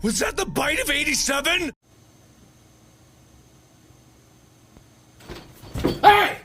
Was that the bite of 87? Hey!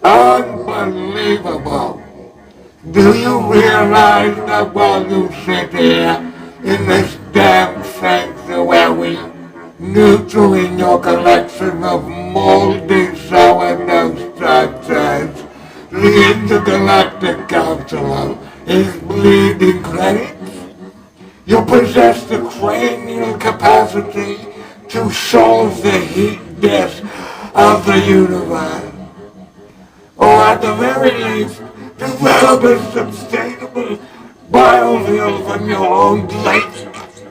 Unbelievable. Do you realize that while you sit here in this damn sanctuary, nurturing your collection of moldy sourdough structures, the intergalactic counselor is bleeding credits? You possess the cranial capacity to solve the heat death of the universe. Or at the very least, develop a sustainable biofuel from your own laziness.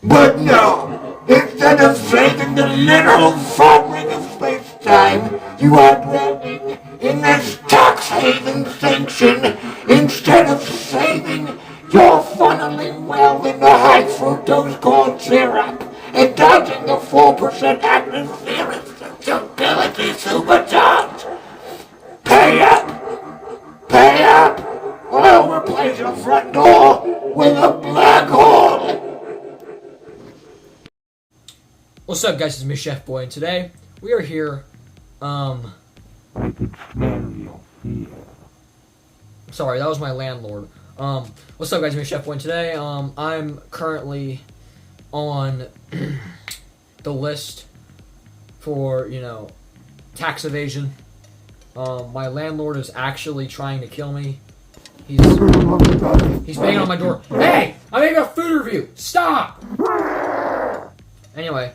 But no, instead of saving the literal fabric of space-time, you are dwelling in this tax haven sanction instead of saving your funneling well in the high fructose corn syrup and dodging the 4% atmospheric stability supercharge. Pay up! Pay up! Or I'll replace your front door with a black hole! What's up, guys? It's me, Chef Boy, and today we are here. Sorry, that was my landlord. What's up, guys? It's me, Chef Boy, and today I'm currently on the list for tax evasion. My landlord is actually trying to kill me. He's banging on my door. Hey! I'm making a food review! Stop! Anyway,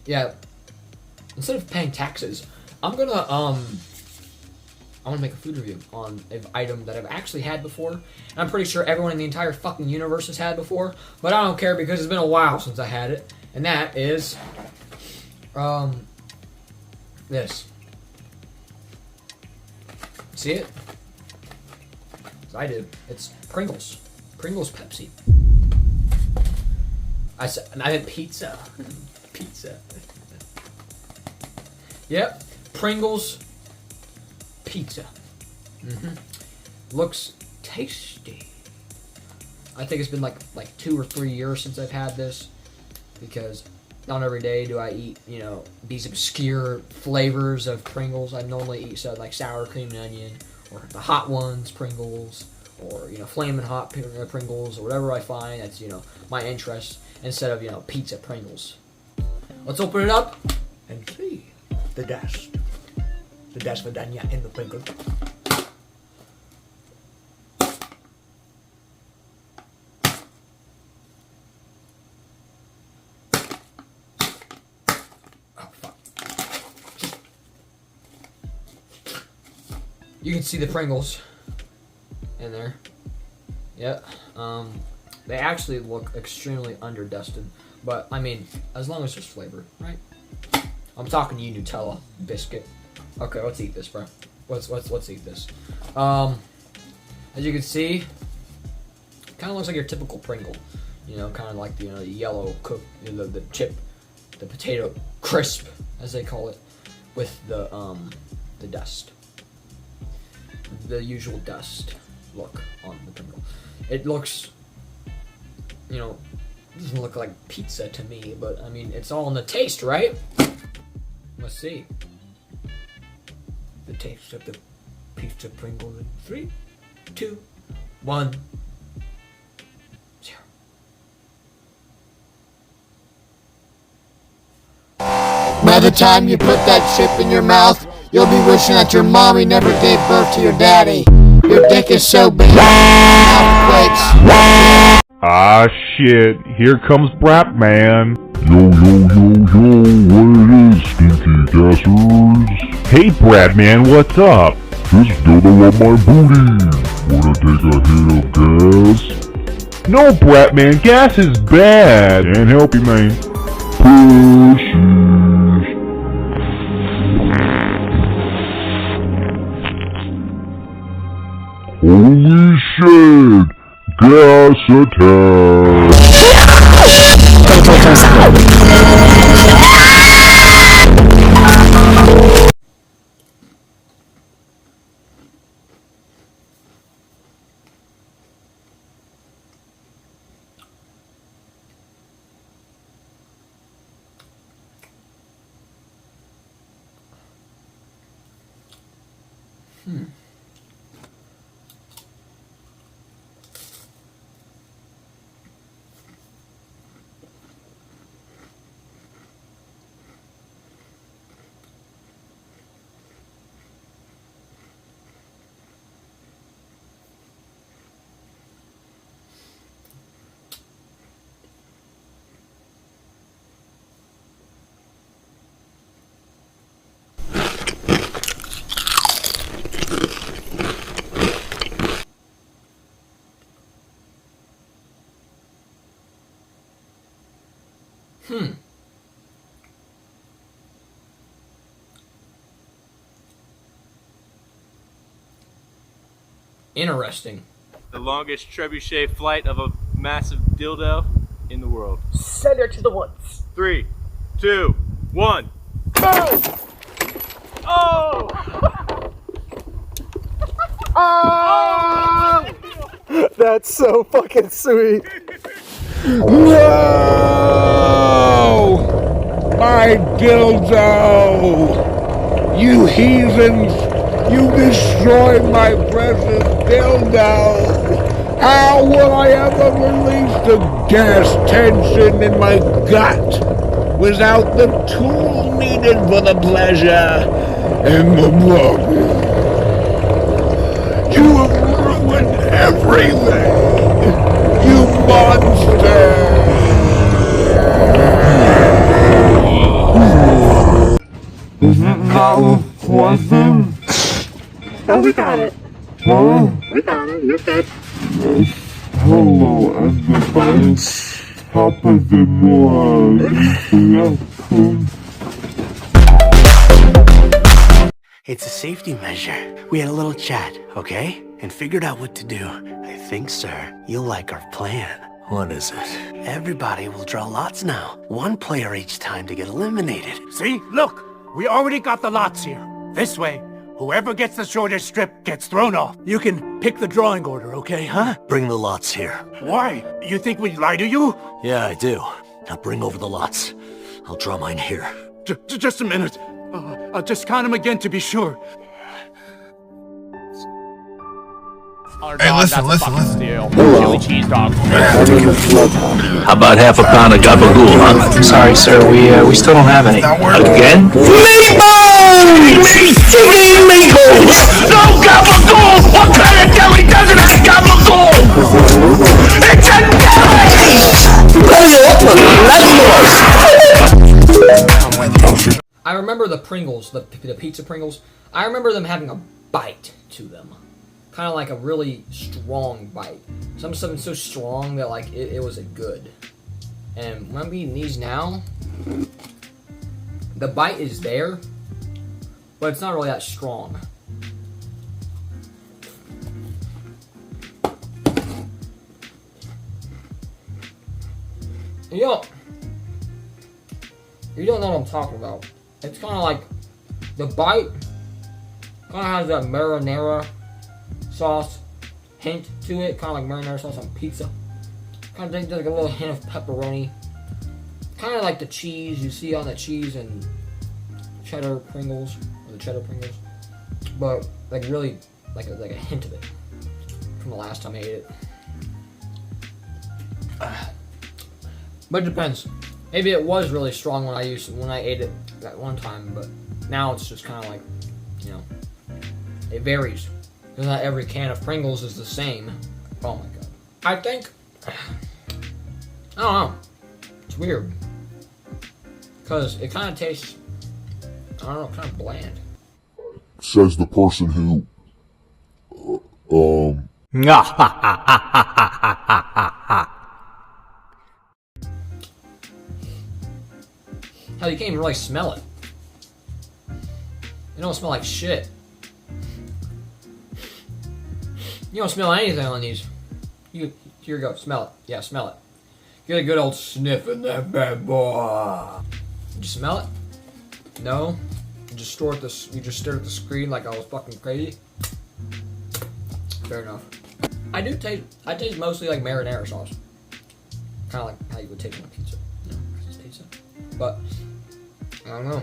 yeah. Instead of paying taxes, I'm gonna make a food review on an item that I've actually had before. And I'm pretty sure everyone in the entire fucking universe has had before, but I don't care because it's been a while since I had it. And that is, this. See it? I do. It's Pringles. Pringles Pepsi. I meant pizza. Pizza. Yep. Pringles pizza. Looks tasty. I think it's been like 2 or 3 years since I've had this, because not every day do I eat, these obscure flavors of Pringles. I normally eat like sour cream and onion, or the hot ones Pringles, or flaming hot Pringles, or whatever I find that's my interest, instead of pizza Pringles. Let's open it up and see the dust Vidania in the Pringles. You can see the Pringles in there. Yep. They actually look extremely underdusted, but I mean, as long as there's flavor, right? I'm talking to you, Nutella biscuit. Okay, let's eat this, bro. Let's eat this. As you can see, kind of looks like your typical Pringle. Kind of like the yellow cook, the chip, the potato crisp, as they call it, with the dust. The usual dust look on the Pringle. It looks, doesn't look like pizza to me, but I mean, it's all in the taste, right? Let's see. The taste of the pizza Pringle in 3, 2, 1, 0. By the time you put that chip in your mouth, you'll be wishing that your mommy never gave birth to your daddy. Your dick is so big, mouth quakes. Ah shit, here comes Brap Man. Yo, what it is, stinky gassers? Hey Brad Man, what's up? This dildo on my booty. Wanna take a hit of gas? No Brap Man, gas is bad. Can't help you, man. Pushes. Holy shit! Gas attack! Interesting. The longest trebuchet flight of a massive dildo in the world. Send her to the woods. 3, 2, 1. Oh! Oh! That's so fucking sweet. No! My dildo! You heathens! You destroyed my precious dildo! How will I ever release the gas tension in my gut without the tools needed for the pleasure and the blood? You have ruined everything! You monster! Isn't that a poison? Oh, we got it. Huh? We got it. You're good. Hello, everybody. Papa de welcome. It's a safety measure. We had a little chat, okay? And figured out what to do. I think, sir, you'll like our plan. What is it? Everybody will draw lots now. One player each time to get eliminated. See? Look! We already got the lots here. This way, whoever gets the shortest strip gets thrown off. You can pick the drawing order, okay, huh? Bring the lots here. Why? You think we'd lie to you? Yeah, I do. Now bring over the lots. I'll draw mine here. Just a minute. I'll just count them again to be sure. Hey, listen. Chili cheese dog. How about half a pound of gabagool, huh? Sorry, sir, we still don't have any. Again? Meatballs! Meatballs! No gabagool! What kind of deli doesn't have gabagool? It's a deli! I remember the Pringles, the pizza Pringles. I remember them having a bite to them. Kind of like a really strong bite. Something so strong that like it was a good. And when I'm eating these now, the bite is there, but it's not really that strong. You don't know what I'm talking about. It's kind of like the bite kind of has that marinara sauce hint to it, kind of like marinara sauce on pizza. Kind of think like a little hint of pepperoni. Kind of like the cheese you see on the cheese and cheddar Pringles, or the cheddar Pringles. But like really like a hint of it from the last time I ate it. But it depends. Maybe it was really strong when I ate it that one time, but now it's just kind of like, you know, it varies. Because not every can of Pringles is the same. Oh my god. I think, I don't know. It's weird. Because it kind of tastes, I don't know, kind of bland. Says the person who, Hell, you can't even really smell it. It don't smell like shit. You don't smell anything on these. Here you go, smell it. Yeah, smell it. Get a good old sniff in that bad boy. Did you smell it? No? You just stared at the screen like I was fucking crazy? Fair enough. I taste mostly like marinara sauce. Kinda like how you would taste on a pizza. You know, 'cause it's pizza. But I don't know.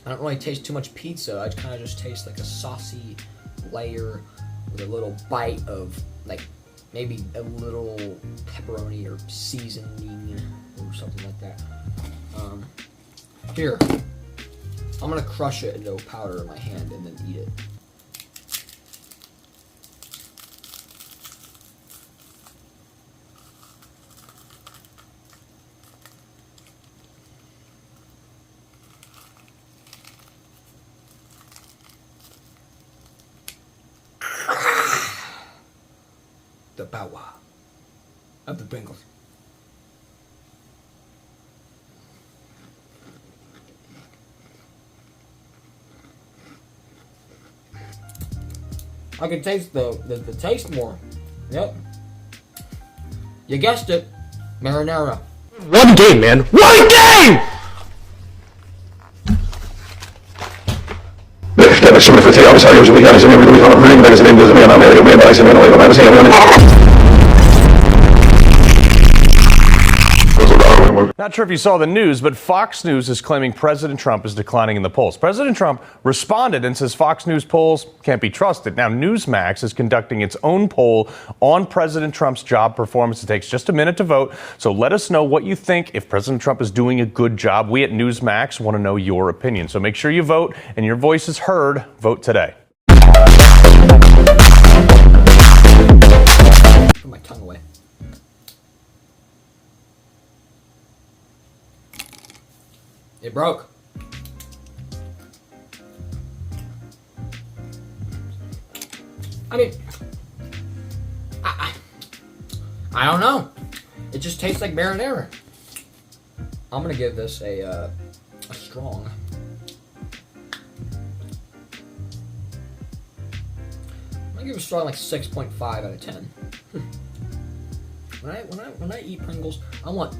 I don't really taste too much pizza. I kind of just taste like a saucy layer with a little bite of like maybe a little pepperoni or seasoning or something like that. Here, I'm gonna crush it into a powder in my hand and then eat it. The power of the Pringles. I can taste the taste more. Yep. You guessed it. Marinara. One game, man. One game! Not sure if you saw the news, but Fox News is claiming President Trump is declining in the polls. President Trump responded and says Fox News polls can't be trusted. Now, Newsmax is conducting its own poll on President Trump's job performance. It takes just a minute to vote, so let us know what you think if President Trump is doing a good job. We at Newsmax want to know your opinion, so make sure you vote and your voice is heard. Vote today. Put my tongue away. It broke. I mean, I don't know. It just tastes like marinara. I'm gonna give this a strong. I'm gonna give it a strong like 6.5 out of 10. When I eat Pringles, I want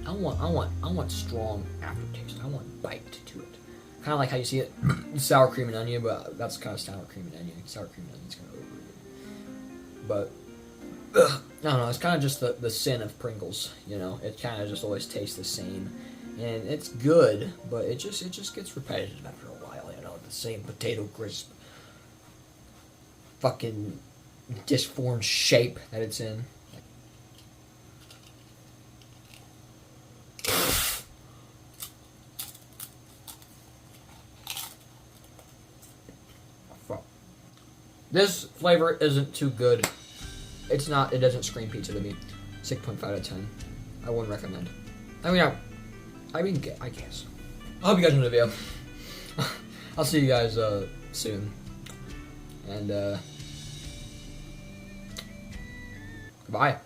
strong aftertaste. I want bite to it. Kind of like how you see it, sour cream and onion, but that's kind of sour cream and onion. Sour cream and onion's kind of overrated. But I don't know. It's kind of just the sin of Pringles. You know, it kind of just always tastes the same, and it's good, but it just gets repetitive after a while. You know, the same potato crisp, fucking disformed shape that it's in. This flavor isn't too good. It's not. It doesn't scream pizza to me. 6.5 out of 10. I wouldn't recommend. I mean, I guess. I hope you guys enjoyed the video. I'll see you guys soon. And goodbye.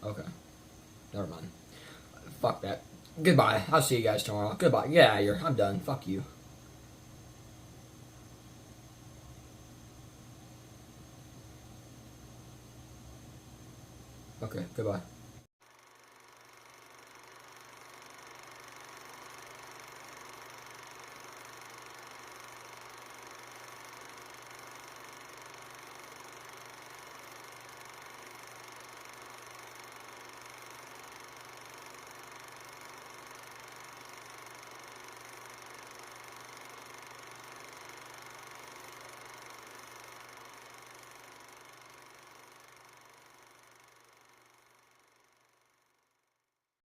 Okay. Never mind. Fuck that. Goodbye. I'll see you guys tomorrow. Goodbye. Get out of here. I'm done. Fuck you. Okay, goodbye.